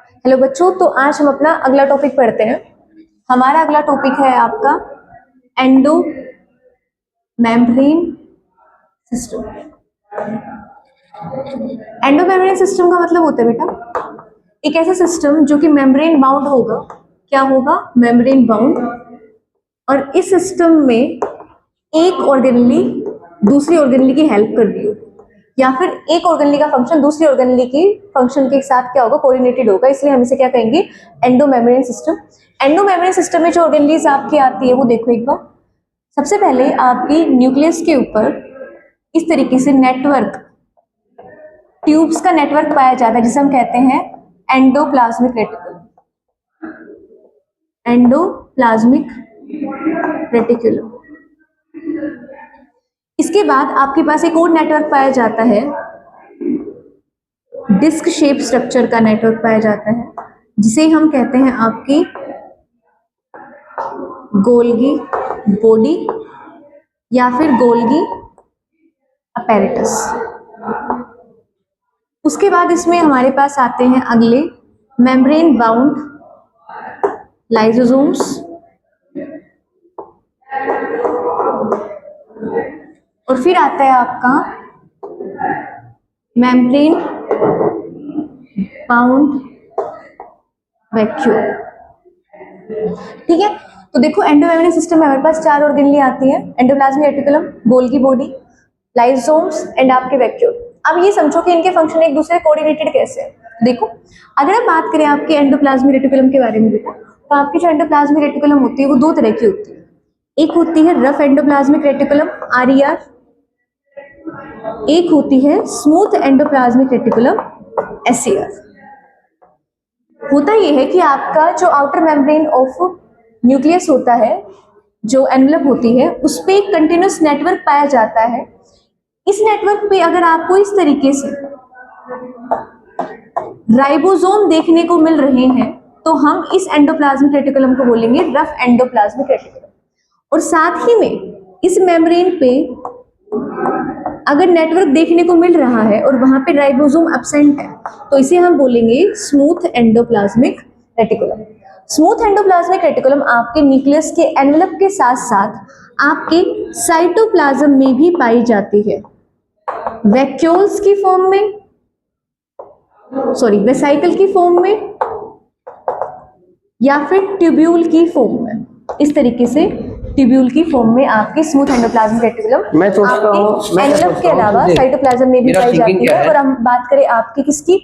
Hello बच्चों, तो आज हम अपना अगला टॉपिक पढ़ते हैं। हमारा अगला टॉपिक है आपका endo membrane system. Endo membrane system का मतलब होता है बेटा एक ऐसा सिस्टम जो कि मेम्ब्रेन बाउंड होगा। क्या होगा? Membrane bound. और इस सिस्टम में एक ऑर्गेनली दूसरी ऑर्गेनली की हेल्प कर रही हो, या फिर एक ऑर्गेनली का फंक्शन दूसरी ऑर्गेनली की फंक्शन के साथ क्या होगा? कोऑर्डिनेटेड होगा। इसलिए हम इसे क्या कहेंगे? Endomembrane system. एंडोमेम्ब्रेन सिस्टम में जो ऑर्गेनलीज आपकी आती है वो देखो एक बार। सबसे पहले आपकी न्यूक्लियस के ऊपर इस तरीके से नेटवर्क, ट्यूब्स का नेटवर्क पाया जाता है जिसे हम कहते हैं एंडोप्लाज्मिक रेटिकुलम। Endoplasmic reticulum. इसके बाद आपके पास एक और नेटवर्क पाया जाता है, डिस्क शेप स्ट्रक्चर का नेटवर्क पाया जाता है जिसे हम कहते हैं आपकी गोल्गी बॉडी या फिर गोल्गी अपैरेटस। उसके बाद इसमें हमारे पास आते हैं अगले मेम्ब्रेन बाउंड लाइसोसोम्स, और फिर आता है आपका मेम्ब्रेन बाउंड वैक्यूल। ठीक है, तो देखो एंडोमेम्ब्रेन सिस्टम में हमारे पास चार ऑर्गेनली आती है, endoplasmic reticulum, Golgi body, lysosomes and आपके वैक्यूल। अब ये समझो कि इनके फंक्शन एक दूसरे कोऑर्डिनेटेड कैसे है। देखो, अगर हम बात करें आपके एंडोप्लाज्मिक रेटिकुलम के बारे में बेटा, तो आपकी जो एंडोप्लाज्मिक रेटिकुलम होती है वो दो तरह की होती है। एक होती है रफ एंडोप्लाज्मिक रेटिकुलम RER, एक होती है स्मूथ एंडोप्लाज्मिक रेटिकुलम SER। होता यह है कि आपका जो आउटर मेम्ब्रेन ऑफ न्यूक्लियस होता है, जो एनवेलप होती है, उस पे एक कंटिन्यूअस नेटवर्क पाया जाता है। इस नेटवर्क पे अगर आपको इस तरीके से राइबोसोम देखने को मिल रहे हैं तो हम इस एंडोप्लाज्मिक रेटिकुलम को बोलेंगे रफ एंडोप्लाज्मिक रेटिकुलम। और साथ ही में इस मेम्ब्रेन पे अगर नेटवर्क देखने को मिल रहा है और वहां पे राइबोसोम एब्सेंट है तो इसे हम बोलेंगे smooth endoplasmic reticulum. Smooth endoplasmic reticulum आपके न्यूक्लियस के एनवेलप के साथ साथ आपके साइटोप्लाज्म में भी पाई जाती है, वैक्यूल्स की फॉर्म में, सॉरी वेसाइकल की फॉर्म में या फिर ट्यूब्यूल की फॉर्म में। इस तरीके से ट्यूब्यूल की फॉर्म में आपके स्मूथ एंडोप्लाज्मिक रेटिकुलम आपके एनवेलप के अलावा साइटोप्लाज्म में भी पाई जाती है। और हम बात करें आपकी किसकी?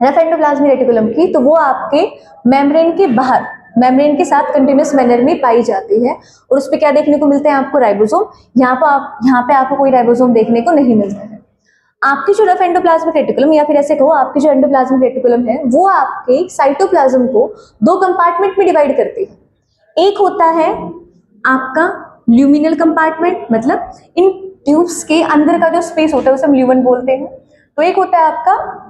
रफ एंडोप्लाज्मिक रेटिकुलम की, तो वो आपके मेम्ब्रेन के बाहर, मेम्ब्रेन के साथ कंटिन्यूअस मैनर में पाई जाती है। और उस पर क्या देखने को मिलते हैं आपको? राइबोसोम। यहाँ पे आपको कोई राइबोसोम देखने को नहीं मिलता है। आपकी जो रफ एंडोप्लाज्मिक रेटिकुलम, या फिर ऐसे कहो आपकी जो एंडोप्लाज्मिक रेटिकुलम है, वो आपके साइटोप्लाज्म को दो कंपार्टमेंट में डिवाइड करती है। एक होता है आपका ल्यूमिनल कंपार्टमेंट, मतलब इन ट्यूब्स के अंदर का जो स्पेस होता है उसे हम ल्यूमन बोलते हैं। तो एक होता है आपका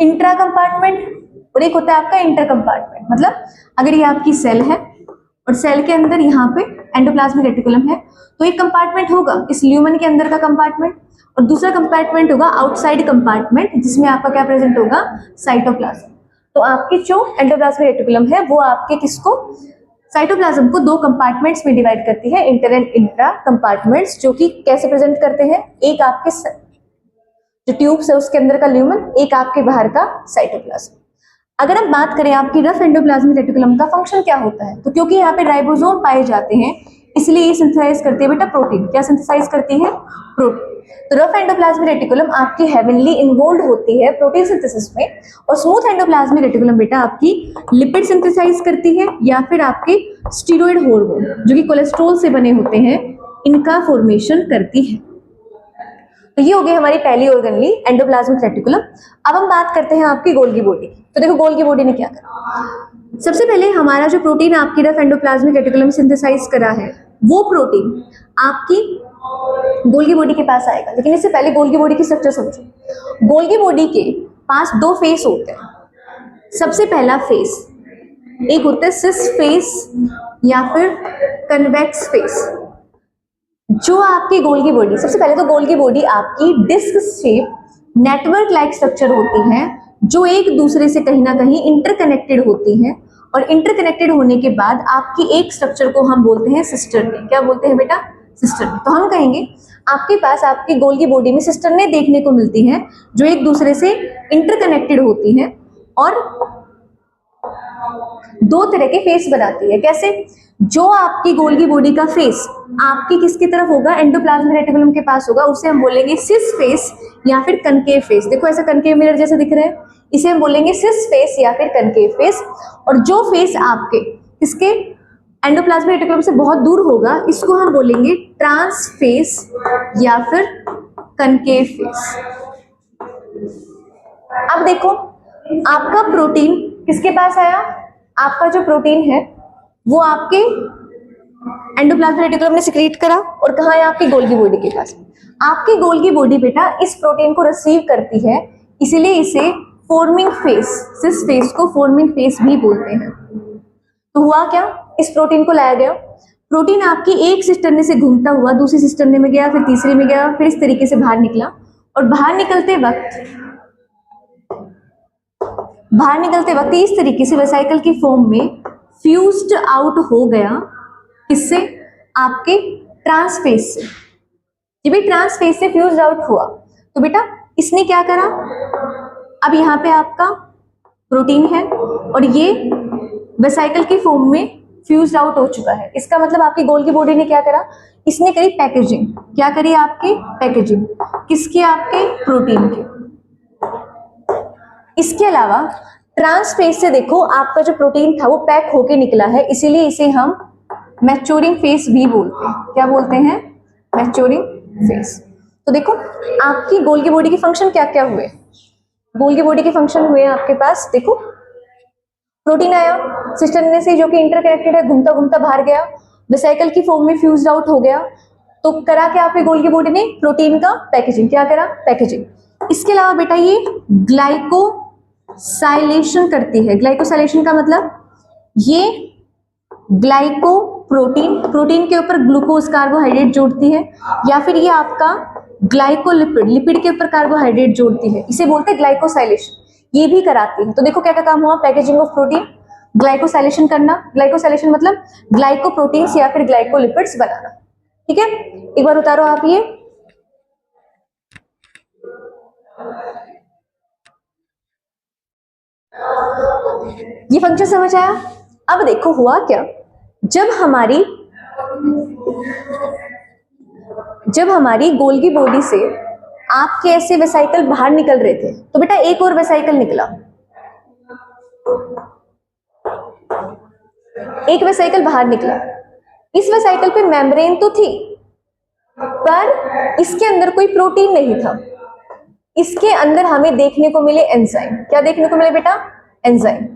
इंट्रा कंपार्टमेंट और एक होता है आपका इंटर कंपार्टमेंट। मतलब अगर ये आपकी सेल है और सेल के अंदर यहाँ पे एंडोप्लाज्मिक रेटिकुलम है, तो एक कंपार्टमेंट होगा इस ल्यूमन के अंदर का कंपार्टमेंट, और दूसरा कंपार्टमेंट होगा आउटसाइड कंपार्टमेंट जिसमें आपका क्या प्रेजेंट होगा? साइटोप्लाज्म। तो आपकी जो एंडोप्लाज्मिक रेटिकुलम है वो आपके किसको? साइटोप्लाज्म को दो कंपार्टमेंट्स में डिवाइड करती है, इंटर एंड इंट्रा कंपार्टमेंट्स, जो कि कैसे प्रेजेंट करते हैं? एक आपके जो ट्यूब्स है उसके अंदर का ल्यूमन, एक आपके बाहर का साइटोप्लाज्म। अगर हम बात करें आपकी रफ एंडोप्लाज्मिक रेटिकुलम का फंक्शन क्या होता है, तो क्योंकि यहाँ पे राइबोसोम पाए जाते हैं इसलिए ये सिंथेसाइज करती है बेटा प्रोटीन। क्या सिंथेसाइज करती है? प्रोटीन। तो रफ एंडोप्लाज्मिक रेटिकुलम आपकी हेवनली इन्वॉल्व होती है प्रोटीन सिंथेसिस में, और स्मूथ एंडोप्लाज्मिक रेटिकुलम बेटा आपकी लिपिड सिंथेसाइज करती है या फिर आपके स्टीरॉयड हार्मोन जो कि कोलेस्ट्रॉल से बने होते हैं इनका फॉर्मेशन करती है। तो ये हो गई हमारी पहली ऑर्गेनली एंडोप्लाज्मिक रेटिकुलम। अब हम बात करते हैं आपकी गोल्गी बॉडी। तो देखो गोल्गी बॉडी ने क्या करा। सबसे पहले हमारा जो प्रोटीन आपकी रफ एंडोप्लाज्मिक रेटिकुलम सिंथेसाइज करा है वो प्रोटीन आपकी गोल्गी बॉडी के पास आएगा। लेकिन इससे पहले गोल्गी बॉडी की स्ट्रक्चर समझो। गोल्गी बॉडी के पास दो फेस होते हैं। सबसे पहला फेस एक होता है सिस फेस या फिर कन्वेक्स फेस। जो आपकी गोल्गी बॉडी, सबसे पहले तो गोल्गी बॉडी आपकी disc shape network like structure होती है जो एक दूसरे से कहीं ना कहीं इंटरकनेक्टेड होती हैं, और इंटरकनेक्टेड होने के बाद आपकी एक स्ट्रक्चर को हम बोलते हैं सिस्टरनी। क्या बोलते हैं बेटा? सिस्टरनी। तो हम कहेंगे आपके पास आपकी गोल्गी बॉडी में सिस्टरनी देखने को मिलती हैं, जो एक दूसरे से इंटरकनेक्टेड होती हैं और दो तरह के फेस बनाती है। कैसे? जो आपकी गोल्गी बॉडी का फेस आपकी किसकी तरफ होगा? एंडोप्लाज्मिक रेटिकुलम के पास होगा, उसे हम बोलेंगे सिस फेस या फिर कनकेव फेस। देखो ऐसा कनकेव मिरर जैसा दिख रहा है, इसे हम बोलेंगे सिस फेस या फिर कनकेव फेस। और जो फेस आपके इसके एंडोप्लाज्मिक रेटिकुलम से बहुत दूर होगा, इसको हम बोलेंगे ट्रांस फेस या फिर कनकेव फेस। अब देखो आपका प्रोटीन किसके पास आया? आपका जो प्रोटीन है वो आपके एंडोप्लाज्मिक रेटिकुलम ने सिक्रीट करा और कहाँ है? आपकी गोल्गी बॉडी के पास। आपकी गोल्गी बॉडी बेटा इस प्रोटीन को रिसीव करती है, इसीलिए इसे फॉर्मिंग फेस, सिस फेस को फॉर्मिंग फेस भी बोलते हैं। तो हुआ क्या? इस प्रोटीन को लाया गया, प्रोटीन आपकी एक सिस्टरनी से घूमता हुआ दूसरी सिस्टरनी में गया, फिर तीसरी में गया, फिर इस तरीके से बाहर निकला, और बाहर निकलते वक्त इस तरीके से वेसिकल की फॉर्म में फ्यूज्ड आउट हो गया। किससे? आपके ट्रांसफेस से। जब भी ट्रांसफेस से फ्यूज्ड आउट हुआ तो बेटा इसने क्या करा? अब यहाँ पे आपका प्रोटीन है और ये वेसिकल की फॉर्म में फ्यूज्ड आउट हो चुका है। इसका मतलब आपकी गोल्गी बॉडी ने क्या करा? इसने करी पैकेजिंग। क्या करी? आपकी पैकेजिंग। किसकी? आपके प्रोटीन की। इसके अलावा ट्रांसफेस से देखो आपका जो प्रोटीन था वो पैक होके निकला है, इसीलिए इसे हम मैच्योरिंग फेस भी बोलते हैं। क्या बोलते हैं? Maturing face. तो देखो आपकी गोल्गी बॉडी के फंक्शन क्या क्या हुए? गोल्गी बॉडी के फंक्शन हुए आपके पास, देखो प्रोटीन आया सिस्टरनी से जो कि इंटरकनेक्टेड है, घूमता घूमता बाहर गया, वेसिकल की फॉर्म में फ्यूज्ड आउट हो गया। तो करा क्या आपकी गोल्गी बॉडी ने? प्रोटीन का पैकेजिंग। क्या करा? पैकेजिंग। इसके अलावा बेटा ये ग्लाइकोसाइलेशन करती है। ग्लाइकोसाइलेशन का मतलब ये ग्लाइको प्रोटीन के ऊपर ग्लूकोज कार्बोहाइड्रेट जोड़ती है, या फिर ये आपका लिपिड के ऊपर कार्बोहाइड्रेट जोड़ती है, इसे बोलते हैं ग्लाइकोसाइलेशन। ये भी कराती है। तो देखो क्या क्या काम हुआ? पैकेजिंग ऑफ प्रोटीन, ग्लाइकोसाइलेशन करना। ग्लाइकोसाइलेशन मतलब ग्लाइकोप्रोटीन्स या फिर ग्लाइकोलिपिड्स बनाना। ठीक है, एक बार उतारो आप ये फंक्शन समझ आया? अब देखो हुआ क्या, जब हमारी गोल्गी बॉडी से आपके ऐसे वेसिकल बाहर निकल रहे थे, तो बेटा एक और वेसिकल निकला, एक वेसिकल बाहर निकला। इस वेसिकल पे मेम्ब्रेन तो थी पर इसके अंदर कोई प्रोटीन नहीं था। इसके अंदर हमें देखने को मिले एंजाइम। क्या देखने को मिले बेटा? एंजाइम।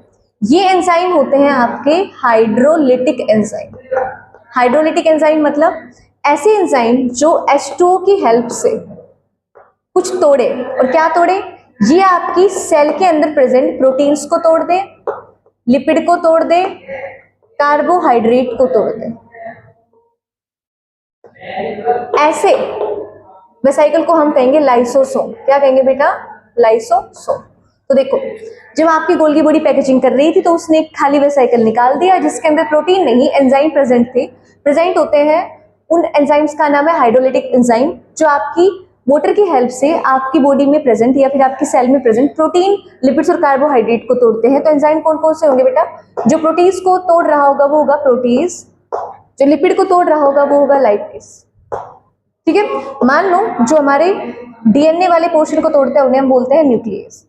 ये एंजाइम होते हैं आपके हाइड्रोलिटिक एंजाइम। हाइड्रोलिटिक एंजाइम मतलब ऐसे एंजाइम जो H2O की हेल्प से कुछ तोड़े। और क्या तोड़े? ये आपकी सेल के अंदर प्रेजेंट प्रोटीन्स को तोड़ दे, लिपिड को तोड़ दे, कार्बोहाइड्रेट को तोड़ दे। ऐसे वेसिकल को हम कहेंगे लाइसोसोम। क्या कहेंगे बेटा? लाइसोसोम। तो देखो जब आपकी गोल्गी बॉडी पैकेजिंग कर रही थी तो उसने एक खाली वेसिकल निकाल दिया जिसके अंदर प्रोटीन नहीं, एंजाइम प्रेजेंट होते हैं। उन एंजाइम्स का नाम है हाइड्रोलिटिक एंजाइम, जो आपकी वाटर की हेल्प से आपकी बॉडी में प्रेजेंट या फिर आपकी सेल में प्रेजेंट प्रोटीन, लिपिड्स और कार्बोहाइड्रेट को तोड़ते हैं। तो एंजाइम कौन कौन से होंगे बेटा? जो प्रोटीन्स को तोड़ रहा होगा वो होगा प्रोटीज, जो लिपिड को तोड़ रहा होगा वो होगा लाइपेज। ठीक है, मान लो जो हमारे डीएनए वाले पोर्शन को तोड़ते हैं उन्हें हम बोलते हैं न्यूक्लियस।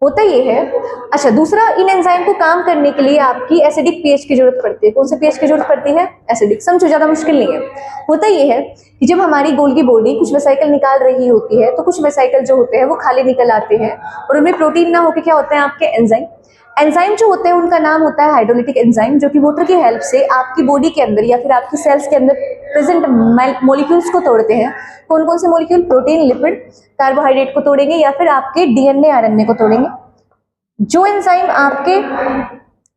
होता ये है। अच्छा, दूसरा, इन एंजाइम को काम करने के लिए आपकी एसिडिक पीएच की जरूरत पड़ती है। कौन से पीएच की जरूरत पड़ती है? एसिडिक। समझो, ज्यादा मुश्किल नहीं है। होता ये है कि जब हमारी गोल्गी बॉडी कुछ वेसिकल निकाल रही होती है तो कुछ वेसिकल जो होते हैं वो खाली निकल आते हैं और उनमें प्रोटीन ना होकर क्या होते हैं आपके एंजाइम। एंजाइम जो होते हैं उनका नाम होता है हाइड्रोलिटिक एंजाइम, जो कि वाटर की हेल्प से आपकी बॉडी के अंदर या फिर आपकी सेल्स के अंदर प्रेजेंट मॉलिक्यूल्स को तोड़ते हैं। कौन कौन से मॉलिक्यूल? प्रोटीन, लिपिड, कार्बोहाइड्रेट को तोड़ेंगे या फिर आपके डीएनए आरएनए को तोड़ेंगे। जो एंजाइम आपके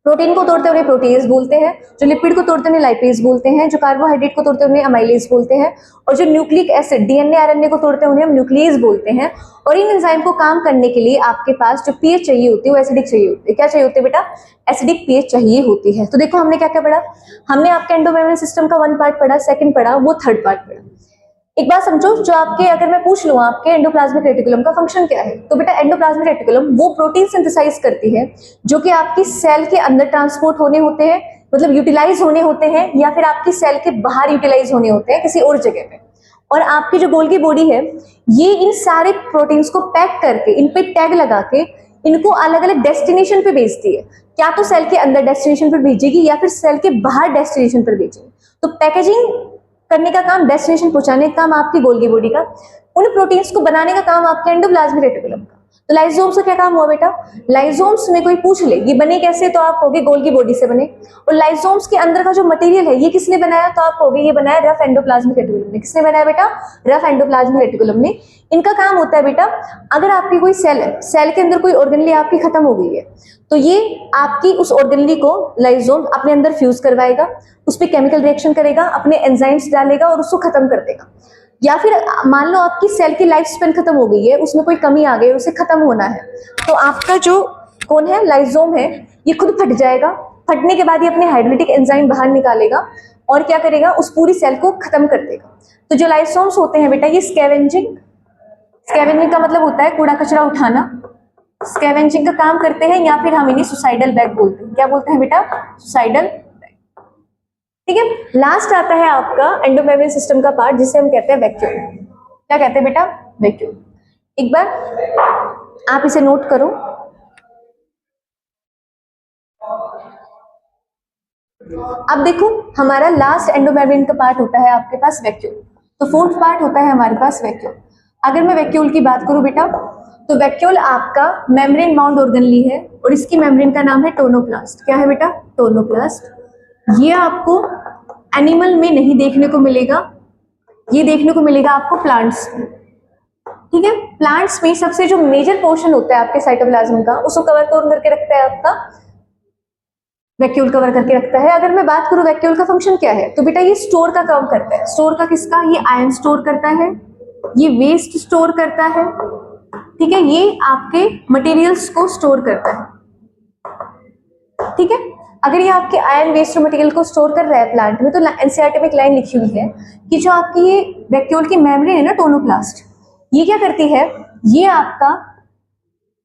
प्रोटीन को तोड़ते उन्हें प्रोटीज बोलते हैं, जो लिपिड को तोड़ते उन्हें लाइपेज बोलते हैं, जो कार्बोहाइड्रेट को तोड़ते उन्हें अमाइलेज बोलते हैं, और जो न्यूक्लिक एसिड डीएनए आरएनए को तोड़ते हैं उन्हें हम न्यूक्लियस बोलते हैं। और इन एंजाइम को काम करने के लिए आपके पास जो पीएच चाहिए होती है वो एसिडिक चाहिए होती है। क्या चाहिए होती है बेटा? एसिडिक पीएच चाहिए होती है। तो देखो हमने क्या क्या पढ़ा, हमने आपके एंडोमेम्ब्रेन सिस्टम का 1 पार्ट पढ़ा, सेकंड पढ़ा, वो 3rd पार्ट पढ़ा। एक बात समझो, जो आपके अगर मैं पूछ लूं आपके एंडोप्लाज्मिक रेटिकुलम का फंक्शन क्या है, तो बेटा एंडोप्लाज्मिक रेटिकुलम वो प्रोटीन सिंथेसाइज करती है जो कि आपकी सेल के अंदर ट्रांसपोर्ट होने होते हैं, मतलब यूटिलाइज होने होते हैं, या फिर आपकी सेल के बाहर यूटिलाइज होने होते हैं किसी और जगह पे। और आपकी जो गोल्गी बॉडी है ये इन सारे प्रोटीन्स को पैक करके, इन पे टैग लगा के इनको अलग अलग डेस्टिनेशन पे भेजती है। क्या तो सेल के अंदर डेस्टिनेशन पर भेजेगी या फिर सेल के बाहर डेस्टिनेशन पर भेजेगी। तो पैकेजिंग करने का काम, डेस्टिनेशन पहुंचाने का काम आपकी गोल्गी बॉडी का, उन प्रोटीन्स को बनाने का काम आपके एंडोप्लाज्मिक रेटिकुलम का। तो लाइसोम्स का क्या काम हुआ बेटा? लाइसोम्स में कोई पूछ ले ये बने कैसे, तो आप कहोगे गोल्गी बॉडी से बने। और लाइसोम्स के अंदर का जो मटेरियल है ये किसने बनाया, तो आप कहोगे ये बनाया रफ एंडोप्लाज्मिक रेटिकुलम ने। किसने बनाया बेटा? रफ एंडोप्लाज्मिक रेटिकुलम ने। इनका काम होता है बेटा, अगर आपकी कोई सेल है, सेल के अंदर कोई ऑर्गेनेली आपकी खत्म हो गई है, तो ये आपकी उस ऑर्गेनेली को लाइसोम अपने अंदर फ्यूज करवाएगा, उस पर केमिकल रिएक्शन करेगा, अपने एंजाइम्स डालेगा और उसको खत्म कर देगा। या फिर मान लो आपकी सेल की लाइफ स्पेन खत्म हो गई है, उसमें कोई कमी आ गई, उसे खत्म होना है, तो आपका जो कौन है, लाइसोम है, ये खुद फट जाएगा। फटने के बाद ये अपने हाइड्रोलिटिक एंजाइम बाहर निकालेगा और क्या करेगा, उस पूरी सेल को खत्म कर देगा। तो जो लाइसोम्स होते हैं बेटा, ये स्कैवेंजिंग का मतलब होता है कूड़ा कचरा उठाना। स्कैवेंजिंग का काम करते हैं, या फिर हम इन्हें सुसाइडल बैग बोलते हैं। क्या बोलते हैं बेटा? सुसाइडल। ठीक है, लास्ट आता है आपका एंडोमेम्ब्रेन सिस्टम का पार्ट जिसे हम कहते हैं वैक्यूल। क्या कहते हैं बेटा? वैक्यूल। एक बार आप इसे नोट करो। अब देखो हमारा लास्ट एंडोमेम्ब्रेन का पार्ट होता है आपके पास वैक्यूल। तो 4th पार्ट होता है हमारे पास वैक्यूल। अगर मैं वैक्यूल की बात करूं बेटा, तो वैक्यूल आपका मेम्ब्रेन बाउंड ऑर्गेनेली है और इसकी मेम्ब्रेन का नाम है टोनोप्लास्ट। क्या है बेटा? टोनोप्लास्ट। ये आपको एनिमल में नहीं देखने को मिलेगा, ये देखने को मिलेगा आपको प्लांट्स में। ठीक है, प्लांट्स में सबसे जो मेजर पोर्शन होता है आपके साइटोप्लाज्म का, उसको कवर कौन करके रखता है? आपका वैक्यूल कवर करके रखता है। अगर मैं बात करूं वैक्यूल का फंक्शन क्या है, तो बेटा ये स्टोर का काम करता है। स्टोर का किसका? ये आयन स्टोर करता है, ये वेस्ट स्टोर करता है। ठीक है, ये आपके मटेरियल्स को स्टोर करता है। ठीक है, अगर ये आपके आयन वेस्ट मटेरियल को स्टोर कर रहा है प्लांट में, तो एनसीईआरटी में एक लाइन लिखी हुई है कि जो आपकी ये वैक्यूल की मेम्ब्रेन है ना, टोनोप्लास्ट, ये क्या करती है, ये आपका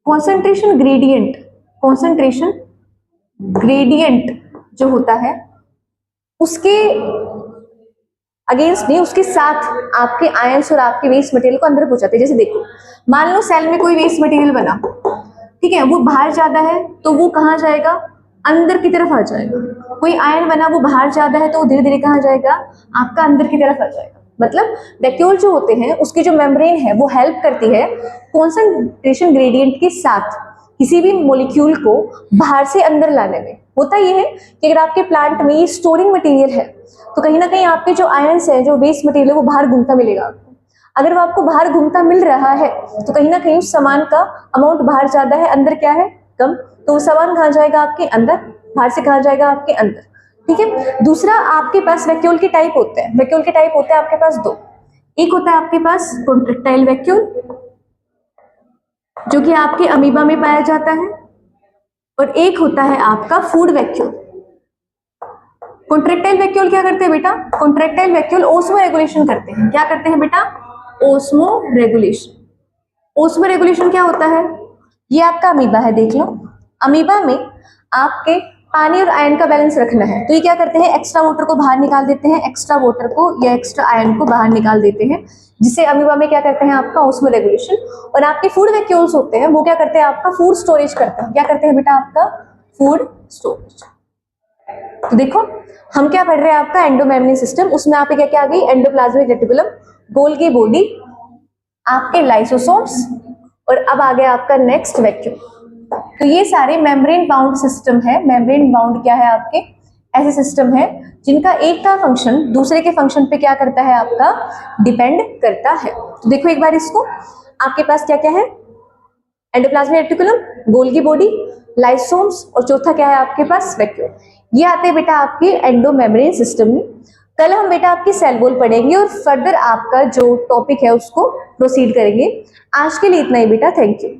कॉन्सेंट्रेशन ग्रेडियंट जो होता है उसके अगेंस्ट नहीं, उसके साथ आपके आयंस और आपके वेस्ट मटेरियल को अंदर पहुंचाते हैं। जैसे देखो, मान लो सेल में कोई वेस्ट मटेरियल बना, ठीक है, वो बाहर ज्यादा है तो वो कहाँ जाएगा? अंदर की तरफ आ जाएगा। कोई आयन बना, वो बाहर ज्यादा है तो वो धीरे धीरे कहाँ जाएगा? आपका अंदर की तरफ आ जाएगा। मतलब वैक्यूल जो होते हैं उसकी जो मेम्ब्रेन है वो हेल्प करती है कॉन्सेंट्रेशन ग्रेडियंट के साथ किसी भी मॉलिक्यूल को बाहर से अंदर लाने में। होता ये है कि अगर आपके प्लांट में ये स्टोरिंग मटेरियल है तो कहीं ना कहीं आपके जो आयंस है, जो वेस्ट मटेरियल है, वो बाहर घूमता मिलेगा आपको। अगर वो आपको बाहर घूमता मिल रहा है तो कहीं ना कहीं उस सामान का अमाउंट बाहर ज्यादा है, अंदर क्या है? कम। तो वो सामान कहाँ जाएगा? आपके अंदर। बाहर से कहाँ जाएगा? आपके अंदर। ठीक है, दूसरा आपके पास वैक्यूल के टाइप होते हैं। वैक्यूल के टाइप होते हैं आपके पास 2। एक होता है आपके पास कॉन्ट्रैक्टाइल वैक्यूल, जो कि आपके अमीबा में पाया जाता है, और एक होता है आपका फूड वैक्यूल। कॉन्ट्रैक्टाइल वैक्यूल क्या करते हैं बेटा? कॉन्ट्रैक्टाइल वैक्यूल ओस्मो रेगुलेशन करते हैं। क्या करते हैं बेटा? Osmo regulation. ओस्मो रेगुलेशन क्या होता है? ये आपका अमीबा है, देख लो। अमीबा में आपके पानी और आयन का बैलेंस रखना है, तो ये क्या करते हैं? एक्स्ट्रा वाटर को बाहर निकाल देते हैं, एक्स्ट्रा वाटर को या एक्स्ट्रा आयन को बाहर निकाल देते हैं, जिससे अमीबा में क्या करते हैं? आपका ओस्मो रेगुलेशन। और आपके फूड वैक्यूल्स होते हैं, वो क्या करते हैं? आपका फूड स्टोरेज करते हैं। क्या करते हैं बेटा? आपका फूड स्टोरेज। तो देखो हम क्या पढ़ रहे हैं? आपका एंडोमेम्ब्रेन सिस्टम। उसमें आपके क्या क्या आ गई? एंडोप्लाज्मिक रेटिकुलम, गोल्गी बॉडी, आपके लाइसोसोम्स, और अब आ गया आपका नेक्स्ट वैक्यूल। तो ये सारे मेम्ब्रेन बाउंड सिस्टम है। मेम्ब्रेन बाउंड क्या है? आपके ऐसे सिस्टम है जिनका एक का फंक्शन दूसरे के फंक्शन पे क्या करता है? आपका डिपेंड करता है। तो देखो एक बार इसको, आपके पास क्या क्या है? एंडोप्लाज्मिक रेटिकुलम, गोल्गी बॉडी, लाइसोम्स, और चौथा क्या है आपके पास, वैक्यूल। ये आते हैं बेटा आपके एंडो मेम्ब्रेन सिस्टम में। कल हम बेटा आपकी सेल वॉल पढ़ेंगे और फर्दर आपका जो टॉपिक है उसको प्रोसीड करेंगे। आज के लिए इतना ही बेटा, थैंक यू।